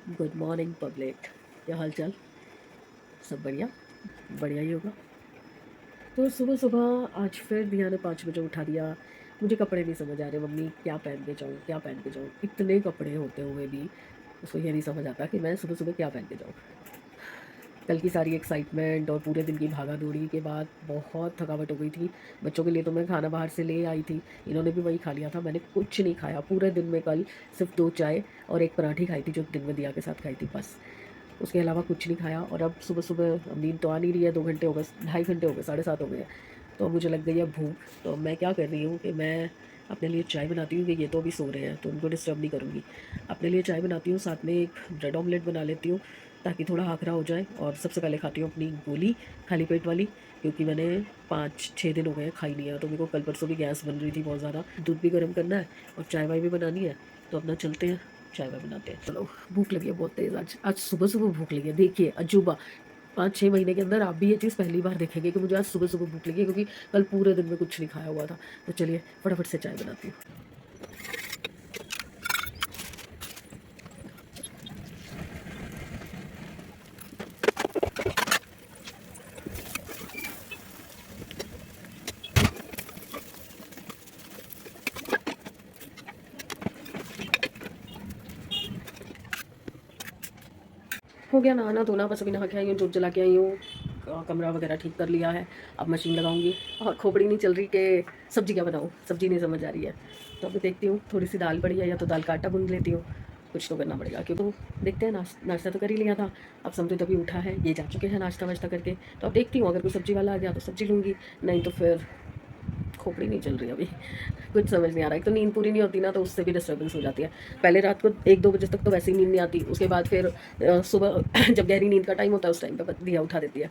Good morning public. क्या हाल चाल? सब बढ़िया? बढ़िया ही होगा। तो सुबह सुबह आज फिर दिया ने 5 बजे उठा दिया। मुझे कपड़े नहीं समझ आ रहे, मम्मी क्या पहन के जाऊँ, क्या पहन के जाऊँ। इतने कपड़े होते हुए भी उसको ये नहीं समझ आता कि मैं सुबह सुबह क्या पहन के जाऊँ। कल की सारी एक्साइटमेंट और पूरे दिन की भागा दौड़ी के बाद बहुत थकावट हो गई थी। बच्चों के लिए तो मैं खाना बाहर से ले आई थी, इन्होंने भी वही खा लिया था। मैंने कुछ नहीं खाया पूरे दिन में। कल सिर्फ 2 चाय और एक पराठी खाई थी जो दिन में दिया के साथ खाई थी, बस। उसके अलावा कुछ नहीं खाया। और अब सुबह सुबह अब नींद तो आ नहीं रही है, 2 घंटे हो गए, 2.5 घंटे हो गए, 7:30 हो गए हैं। तो अब मुझे लग गई है भूख। तो अब मैं क्या कर रही हूँ कि मैं अपने लिए चाय बनाती हूँ कि ये तो अभी सो रहे हैं तो उनको डिस्टर्ब नहीं करूँगी। अपने लिए चाय बनाती हूँ, साथ में एक ब्रेड ऑमलेट बना लेती हूँ ताकि थोड़ा आखरा हो जाए। और सबसे पहले खाती हूँ अपनी गोली, खाली पेट वाली, क्योंकि मैंने 5-6 दिन हो गए खाई नहीं है। तो मेरे को कल परसों भी गैस बन रही थी बहुत ज़्यादा। दूध भी गर्म करना है और चाय वाय भी बनानी है। तो अपना चलते हैं, चाय वाय बनाते हैं। चलो, भूख लगी है बहुत तेज़। आज आज सुबह सुबह भूख लगी है। देखिए अजूबा, 5-6 महीने के अंदर आप भी ये चीज़ पहली बार देखेंगे कि मुझे आज सुबह सुबह भूख लगी है, क्योंकि कल पूरे दिन में कुछ नहीं खाया हुआ था। तो चलिए फटाफट से चाय बनाती हूँ। हो गया नहाना धोना, बस अभी नहा के आई हूँ, जोत जला के आई हूँ, कमरा वगैरह ठीक कर लिया है। अब मशीन लगाऊंगी। और खोपड़ी नहीं चल रही कि सब्जी क्या बनाऊँ, सब्जी नहीं समझ आ रही है। तो अभी देखती हूँ, थोड़ी सी दाल पड़ी है, या तो दाल का आटा गूंद लेती हूँ। कुछ तो करना पड़ेगा, क्योंकि देखते हैं। नाश्ता तो कर ही लिया था। अब समझो तभी उठा है, ये जा चुके हैं नाश्ता वाश्ता करके। तो अब देखती हूँ, अगर कोई सब्जी वाला आ गया तो सब्जी लूँगी, नहीं तो फिर खोपड़ी नहीं चल रही अभी। कुछ समझ नहीं आ रहा। एक तो नींद पूरी नहीं होती ना, तो उससे भी डिस्टर्बेंस हो जाती है। पहले रात को 1-2 बजे तक तो वैसे ही नींद नहीं आती। उसके बाद फिर सुबह जब गहरी नींद का टाइम होता है, उस टाइम पे दिया उठा देती है।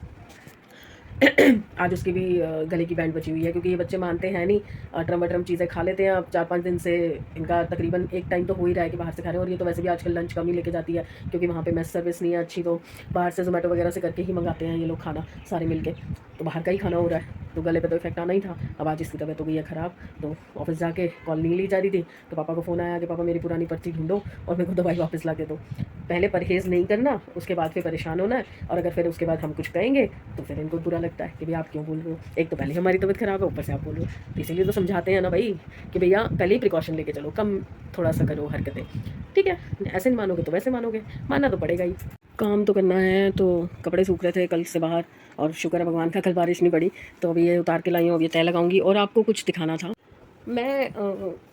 आज उसकी भी गले की बैंड बची हुई है, क्योंकि ये बच्चे मानते हैं नहीं। अटरम वटरम चीज़ें खा लेते हैं। अब 4-5 दिन से इनका तकरीबन एक टाइम तो हो ही रहा है कि बाहर से खा रहे हैं। और ये तो वैसे भी आजकल लंच कम ही लेके जाती है, क्योंकि वहाँ पे मेस सर्विस नहीं है अच्छी। तो बाहर से जोमेटो वगैरह से करके ही मंगाते हैं ये लोग खाना, सारे मिल के। तो बाहर का ही खाना हो रहा है, तो गले पे तो इफेक्ट आना ही था। अब आज इसकी तबीयत हो गई है ख़राब। तो ऑफिस जाके कॉल नहीं ली जा रही थी, तो पापा को फ़ोन आया कि पापा मेरी पुरानी पर्ची ढूंढो और मेरे को दवाई वापस ला के दो। पहले परहेज़ नहीं करना, उसके बाद फिर परेशान होना है। और अगर फिर उसके बाद हम कुछ कहेंगे तो फिर इनको बुरा लगता है कि भैया आप क्यों बोल रहे हो। एक तो पहले हमारी तबीयत ख़राब है, ऊपर से आप बोल रहे हो। तो इसीलिए तो समझाते हैं ना भाई, कि भैया पहले ही प्रिकॉशन लेके चलो, कम थोड़ा सा करो हरकतें। ठीक है, ऐसे नहीं मानोगे तो वैसे मानोगे, मानना तो पड़ेगा ही। काम तो करना है। तो कपड़े सूख रहे थे कल से बाहर, और शुक्र है भगवान का कल बारिश नहीं पड़ी। तो अभी ये उतार के लाई हूँ, अब ये तय लगाऊंगी। और आपको कुछ दिखाना था। मैं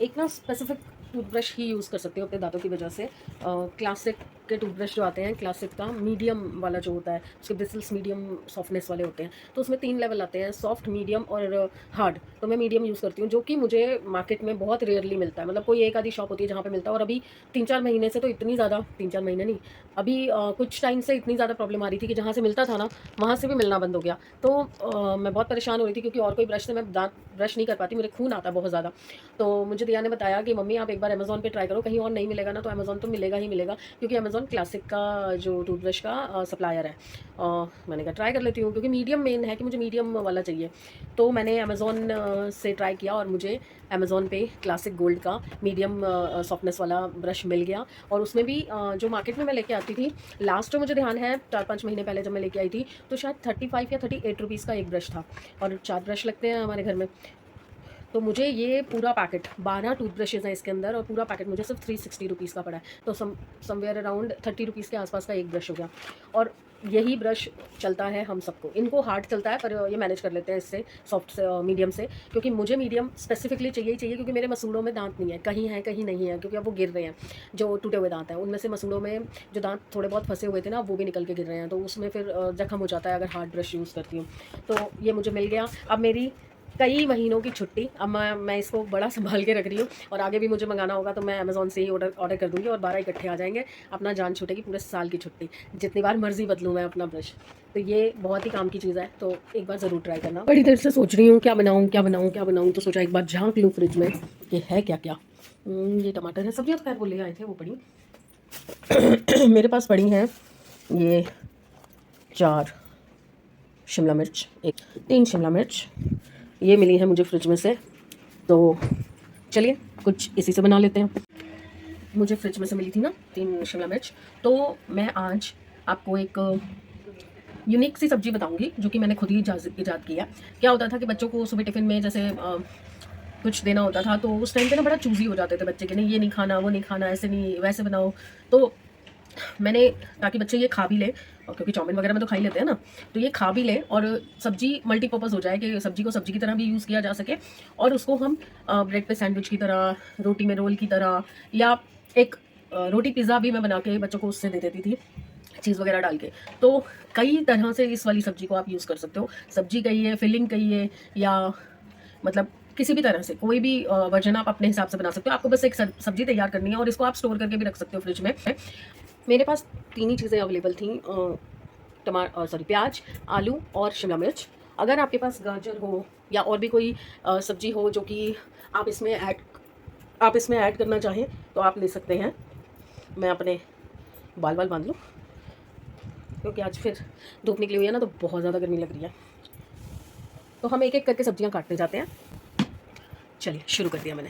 एक ना स्पेसिफिक टूथब्रश ही यूज़ कर सकती हूँ अपने दांतों की वजह से। क्लासिक के टूथब्रश जो आते हैं, क्लासिक का मीडियम वाला जो होता है, उसके ब्रिसल्स मीडियम सॉफ्टनेस वाले होते हैं। तो उसमें 3 लेवल आते हैं, सॉफ्ट, मीडियम और हार्ड। तो मैं मीडियम यूज़ करती हूँ, जो कि मुझे मार्केट में बहुत रेयरली मिलता है। मतलब कोई एक आधी शॉप होती है जहाँ पे मिलता है। और अभी 3-4 महीने से तो इतनी ज़्यादा, 3-4 महीने नहीं, अभी कुछ टाइम से इतनी ज़्यादा प्रॉब्लम आ रही थी कि जहाँ से मिलता था ना, वहाँ से भी मिलना बंद हो गया। तो मैं बहुत परेशान हो रही थी, क्योंकि और कोई ब्रश से मैं दांत ब्रश नहीं कर पाती, मेरे खून आता है बहुत ज़्यादा। तो मुझे दिया ने बताया कि मम्मी आप एक बार अमेज़न पे ट्राई करो, कहीं और नहीं मिलेगा ना तो अमेज़न तो मिलेगा ही मिलेगा, क्योंकि अमेज़न क्लासिक का जो टूथब्रश का सप्लायर है। मैंने कहा ट्राई कर लेती हूँ, क्योंकि मीडियम मेन है कि मुझे मीडियम वाला चाहिए। तो मैंने अमेज़न से ट्राई किया, और मुझे अमेज़न पे क्लासिक गोल्ड का मीडियम सॉफ्टनेस वाला ब्रश मिल गया। और उसमें भी जो मार्केट में मैं लेके आती थी, लास्ट मुझे ध्यान है 4-5 महीने पहले जब मैं लेके आई थी, तो शायद 35 या 38 रुपीज़ का एक ब्रश था। और 4 ब्रश लगते हैं हमारे घर में। तो मुझे ये पूरा पैकेट, 12 टूथब्रशेज़ हैं इसके अंदर, और पूरा पैकेट मुझे सिर्फ 360 रुपीज़ का पड़ा है। तो समवेयर अराउंड 30 रुपीज़ के आसपास का एक ब्रश हो गया। और यही ब्रश चलता है हम सबको। इनको हार्ड चलता है, पर ये मैनेज कर लेते हैं इससे, सॉफ्ट से मीडियम से। क्योंकि मुझे मीडियम स्पेसिफिकली चाहिए ही चाहिए, क्योंकि मेरे मसूड़ों में दांत नहीं है, कहीं नहीं है, क्योंकि अब वो गिर रहे हैं। जो टूटे हुए दांत हैं उनमें से मसूड़ों में जो दांत थोड़े बहुत फंसे हुए थे ना, वो भी निकल के गिर रहे हैं। तो उसमें फिर जख्म हो जाता है अगर हार्ड ब्रश यूज़ करती हूँ। तो ये मुझे मिल गया। अब मेरी कई महीनों की छुट्टी, अब मैं इसको बड़ा संभाल के रख रही हूँ। और आगे भी मुझे मंगाना होगा तो मैं अमेज़न से ही ऑर्डर कर दूँगी, और 12 इकट्ठे आ जाएंगे। अपना जान छूटेगी पूरे साल की छुट्टी, जितनी बार मर्जी बदलूँ मैं अपना ब्रश। तो ये बहुत ही काम की चीज़ है, तो एक बार ज़रूर ट्राई करना। बड़ी देर से सोच रही हूँ क्या बनाऊँ क्या बनाऊँ क्या बनाऊँ, तो सोचा एक बार झाँक लूँ फ्रिज में कि है क्या क्या। ये टमाटर है, सब्जियाँ तो खैर वो ले आए थे, वो पड़ी मेरे पास पड़ी हैं। ये 4 शिमला मिर्च, 3 शिमला मिर्च, ये मिली है मुझे फ्रिज में से। तो चलिए कुछ इसी से बना लेते हैं। मुझे फ्रिज में से मिली थी ना 3 शिमला मिर्च, तो मैं आज आपको एक यूनिक सी सब्जी बताऊंगी जो कि मैंने खुद ही ईजाद किया। क्या होता था कि बच्चों को सुबह टिफ़िन में जैसे कुछ देना होता था, तो उस टाइम पे ना बड़ा चूज़ी हो जाते थे बच्चे कि नहीं ये नहीं खाना, वो नहीं खाना, ऐसे नहीं वैसे बनाओ। तो मैंने, ताकि बच्चे ये खा भी लें, और क्योंकि चाउमीन वगैरह में तो खा ही लेते हैं ना, तो ये खा भी लें और सब्जी मल्टीपर्पज़ हो जाए कि सब्जी को सब्जी की तरह भी यूज़ किया जा सके, और उसको हम ब्रेड पे सैंडविच की तरह, रोटी में रोल की तरह, या एक रोटी पिज़्ज़ा भी मैं बना के बच्चों को उससे दे देती थी, चीज़ वगैरह डाल के। तो कई तरह से इस वाली सब्जी को आप यूज़ कर सकते हो। सब्जी कहिए, फिलिंग कहिए, या मतलब किसी भी तरह से कोई भी वर्जन आप अपने हिसाब से बना सकते हो। आपको बस एक सब्जी तैयार करनी है और इसको आप स्टोर करके भी रख सकते हो फ्रिज में। मेरे पास 3 ही चीज़ें अवेलेबल थी, प्याज, आलू और शिमला मिर्च। अगर आपके पास गाजर हो या और भी कोई सब्जी हो जो कि आप इसमें ऐड करना चाहें तो आप ले सकते हैं। मैं अपने बाल बांध लूँ क्योंकि आज फिर धूप निकली हुई है ना, तो बहुत ज़्यादा गर्मी लग रही है। तो हम एक एक करके सब्जियां काटते जाते हैं। चलिए शुरू कर दिया मैंने।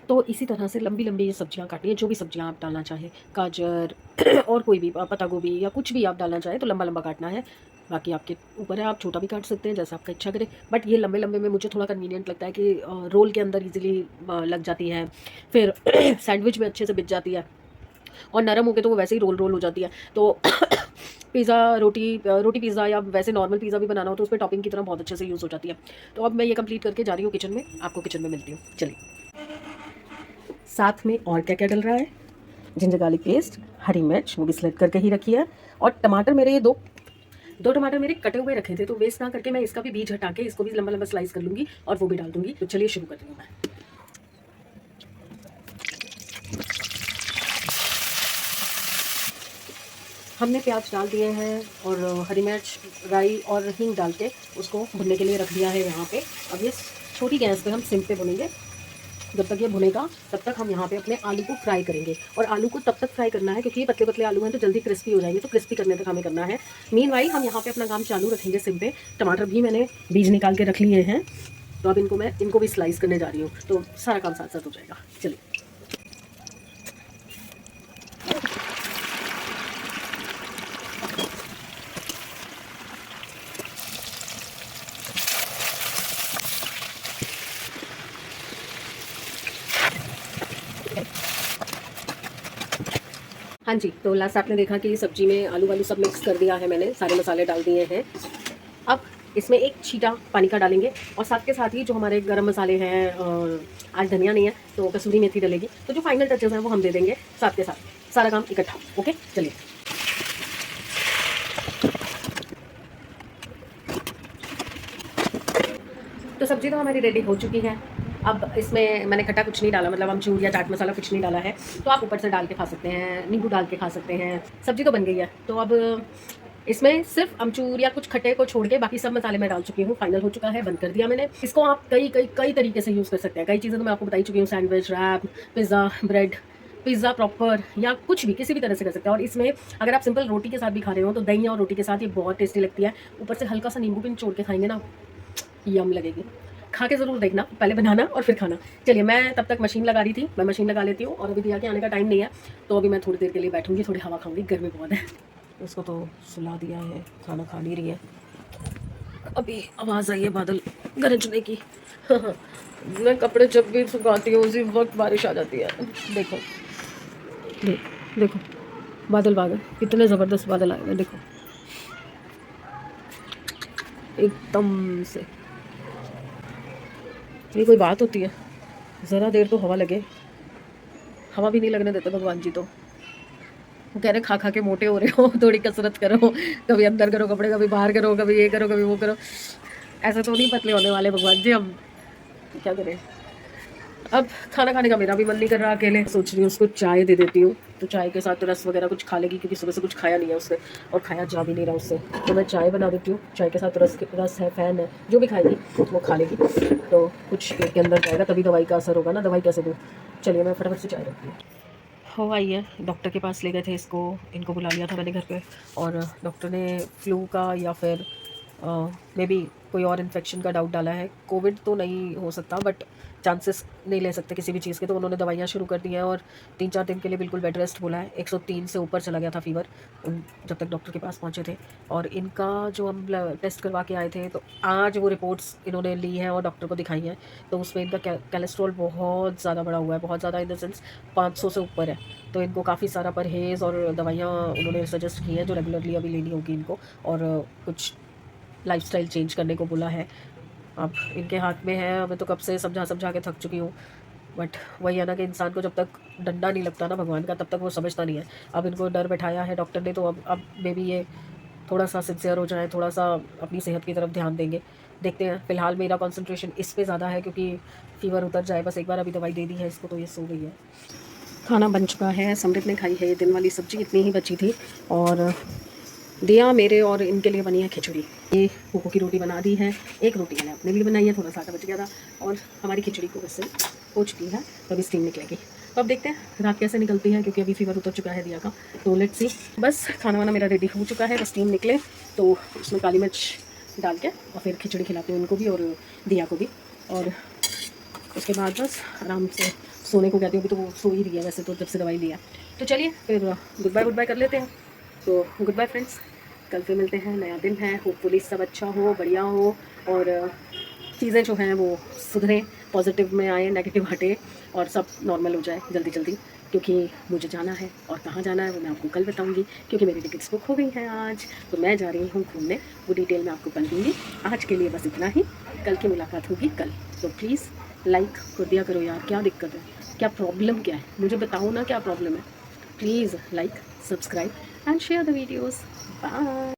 तो इसी तरह से लंबी लंबी ये सब्जियां काटनी है, जो भी सब्जियां आप डालना चाहें, गाजर और कोई भी पत्ता गोभी या कुछ भी आप डालना चाहें तो लंबा लंबा काटना है। बाकी आपके ऊपर है, आप छोटा भी काट सकते हैं जैसा आपका इच्छा करे, बट ये लंबे लंबे में मुझे थोड़ा कन्वीनियंट लगता है कि रोल के अंदर इजीली लग जाती है, फिर सैंडविच में अच्छे से बिछ जाती है, और नरम हो के तो वो वैसे ही रोल रोल हो जाती है। तो पिज़्ज़ा, रोटी पिज़्ज़ा या वैसे नॉर्मल पिज़्ज़ा भी बनाना हो तो उस पर टॉपिंग की तरह बहुत अच्छे से यूज़ हो जाती है। तो अब मैं ये कंप्लीट करके जा रही हूँ किचन में, आपको किचन में मिलती हूँ। चलिए, साथ में और क्या क्या डल रहा है, जिंजर गार्लिक पेस्ट, हरी मिर्च वो भी स्लिट करके ही रखी है, और टमाटर मेरे ये दो टमाटर मेरे कटे हुए रखे थे, तो वेस्ट ना करके मैं इसका भी बीज हटा के इसको भी लंबा लंबा स्लाइस कर लूँगी और वो भी डाल दूँगी। तो चलिए शुरू कर रही हूँ मैं। हमने प्याज डाल दिए हैं और हरी मिर्च, राई और हींग डाल के उसको भुनने के लिए रख दिया है यहाँ पे। अब ये छोटी गैस पे हम सिम पे भुनेंगे। जब तक ये भुनेगा तब तक हम यहाँ पे अपने आलू को फ्राई करेंगे, और आलू को तब तक फ्राई करना है क्योंकि ये पतले पतले आलू हैं तो जल्दी क्रिस्पी हो जाएंगे, तो क्रिस्पी करने तक हमें करना है। मीनवाइल हम यहाँ पे अपना काम चालू रखेंगे सिम पे। टमाटर भी मैंने बीज निकाल के रख लिए हैं, तो अब इनको भी स्लाइस करने जा रही हूँ, तो सारा काम साथ साथ हो जाएगा। चलिए, हाँ जी, तो लास्ट आपने देखा कि सब्जी में आलू वालू सब मिक्स कर दिया है मैंने, सारे मसाले डाल दिए हैं। अब इसमें एक छींटा पानी का डालेंगे, और साथ के साथ ही जो हमारे गरम मसाले हैं, आज धनिया नहीं है तो कसूरी मेथी डलेगी, तो जो फाइनल टचेस हैं वो हम दे देंगे साथ के साथ, सारा काम इकट्ठा। ओके, चलिए। तो सब्जी तो हमारी रेडी हो चुकी है। अब इसमें मैंने खट्टा कुछ नहीं डाला, मतलब अमचूर या चाट मसाला कुछ नहीं डाला है, तो आप ऊपर से डाल के खा सकते हैं, नींबू डाल के खा सकते हैं। सब्जी तो बन गई है, तो अब इसमें सिर्फ अमचूर या कुछ खट्टे को छोड़ के बाकी सब मसाले मैं डाल चुकी हूँ। फाइनल हो चुका है, बंद कर दिया मैंने इसको। आप कई तरीके से यूज़ कर सकते हैं। कई चीज़ें तो मैं आपको बताई चुकी हूँ, sandwich, wrap, pizza, bread, pizza proper, या कुछ भी किसी भी तरह से कर सकते हैं। और इसमें अगर आप सिंपल रोटी के साथ भी खा रहे हो तो दही और रोटी के साथ ये बहुत टेस्टी लगती है। ऊपर से हल्का सा नींबू भी निचोड़ के खाएंगे ना, यम लगेगी। खा के ज़रूर देखना, पहले बनाना और फिर खाना। चलिए, मैं तब तक मशीन लगा रही थी, मैं मशीन लगा लेती हूँ, और अभी दिया के आने का टाइम नहीं है, तो अभी मैं थोड़ी देर के लिए बैठूंगी, थोड़ी हवा खाऊंगी, गर्मी बहुत है। उसको तो सुला दिया है, खाना खा नहीं रही है। अभी आवाज़ आई है बादल गरजने की। मैं कपड़े जब भी सुखाती हूँ उसी वक्त बारिश आ जाती है। देखो देखो, बादल कितने ज़बरदस्त बादल आए हुए, देखो एकदम से। ये कोई बात होती है, ज़रा देर तो हवा लगे, हवा भी नहीं लगने देते भगवान जी। तो वो कह रहे खा खा के मोटे हो रहे हो, थोड़ी कसरत करो, कभी अंदर करो कपड़े, कभी बाहर करो, कभी ये करो, कभी वो करो। ऐसे तो नहीं पतले होने वाले भगवान जी, हम क्या करें। अब खाना खाने का मेरा भी मन नहीं कर रहा, अकेले सोच रही हूँ उसको चाय दे देती हूँ, तो चाय के साथ तो रस वगैरह कुछ खा लेगी, क्योंकि सुबह से कुछ खाया नहीं है उसने, और खाया जा भी नहीं रहा उससे। तो मैं चाय बना देती हूँ, चाय के साथ रस है, फ़ैन है, जो भी खाएगी वो खा लेगी, तो कुछ पेट के अंदर जाएगा, तभी दवाई का असर होगा ना। दवाई कैसे दूँ, चलिए मैं फटाफट से चाय रखती हूँ। हो आई है, डॉक्टर के पास ले गए थे इसको, इनको बुला लिया था मैंने घर पे, और डॉक्टर ने फ्लू का या फिर मे बी कोई और इन्फेक्शन का डाउट डाला है। कोविड तो नहीं हो सकता, बट चांसेस नहीं ले सकते किसी भी चीज़ के, तो उन्होंने दवाइयाँ शुरू कर दी हैं और 3-4 दिन के लिए बिल्कुल बेड रेस्ट बोला है। 103 से ऊपर चला गया था फीवर जब तक डॉक्टर के पास पहुँचे थे। और इनका जो हम टेस्ट करवा के आए थे, तो आज वो रिपोर्ट्स इन्होंने ली हैं और डॉक्टर को दिखाई हैं, तो उसमें इनका कोलेस्ट्रॉल बहुत ज़्यादा बढ़ा हुआ है, बहुत ज़्यादा इन द सेंस 500 से ऊपर है। तो इनको काफ़ी सारा परहेज़ और दवाइयाँ उन्होंने सजेस्ट की हैं जो रेगुलरली अभी लेनी होगी इनको, और कुछ लाइफस्टाइल चेंज करने को बोला है। अब इनके हाथ में है, मैं तो कब से समझा समझा के थक चुकी हूँ, बट वही है ना कि इंसान को जब तक डंडा नहीं लगता ना भगवान का, तब तक वो समझता नहीं है। अब इनको डर बैठाया है डॉक्टर ने, तो अब मे बी ये थोड़ा सा सिंसियर हो जाए, थोड़ा सा अपनी सेहत की तरफ ध्यान देंगे। देखते हैं, फ़िलहाल मेरा कंसंट्रेशन इस पे ज़्यादा है क्योंकि फ़ीवर उतर जाए बस। एक बार अभी दवाई दे दी है इसको, तो ये सो गई है। खाना बन चुका है, समृत ने खाई है, ये दिन वाली सब्ज़ी इतनी ही बची थी, और दिया मेरे और इनके लिए बनी है खिचड़ी। ये कोको की रोटी बना दी है, एक रोटी मैंने अपने लिए बनाई है, थोड़ा सा आटा बच गया था, और हमारी खिचड़ी को वैसे हो चुकी है, तो अभी स्टीम निकलेगी। तो अब देखते हैं रात कैसे निकलती है, क्योंकि अभी फीवर उतर चुका है दिया का, तो लेट्स सी। बस खाना वाना मेरा रेडी हो चुका है, बस स्टीम निकले तो उसमें काली मिर्च डाल के और फिर खिचड़ी खिलाती हूँ उनको भी और दिया को भी, और उसके बाद बस आराम से सोने को कहती हूँ। अभी तो वो सो ही रही है वैसे तो, जब से दवाई लिया। तो चलिए फिर गुड बाय कर लेते हैं। तो गुड बाय फ्रेंड्स, कल फिर मिलते हैं, नया दिन है, होपफुली सब अच्छा हो, बढ़िया हो, और चीज़ें जो हैं वो सुधरें, पॉजिटिव में आए, नेगेटिव हटे, और सब नॉर्मल हो जाए जल्दी जल्दी, क्योंकि मुझे जाना है, और कहाँ जाना है वो मैं आपको कल बताऊंगी, क्योंकि मेरी टिकट्स बुक हो गई हैं आज, तो मैं जा रही हूँ घूमने। वो डिटेल मैं आपको कल दूँगी। आज के लिए बस इतना ही, कल की मुलाकात होगी कल। तो प्लीज़ लाइक कर दिया करो यार, क्या दिक्कत है, क्या प्रॉब्लम क्या है, मुझे बताओ ना क्या प्रॉब्लम है। Please like, subscribe and share the videos. Bye.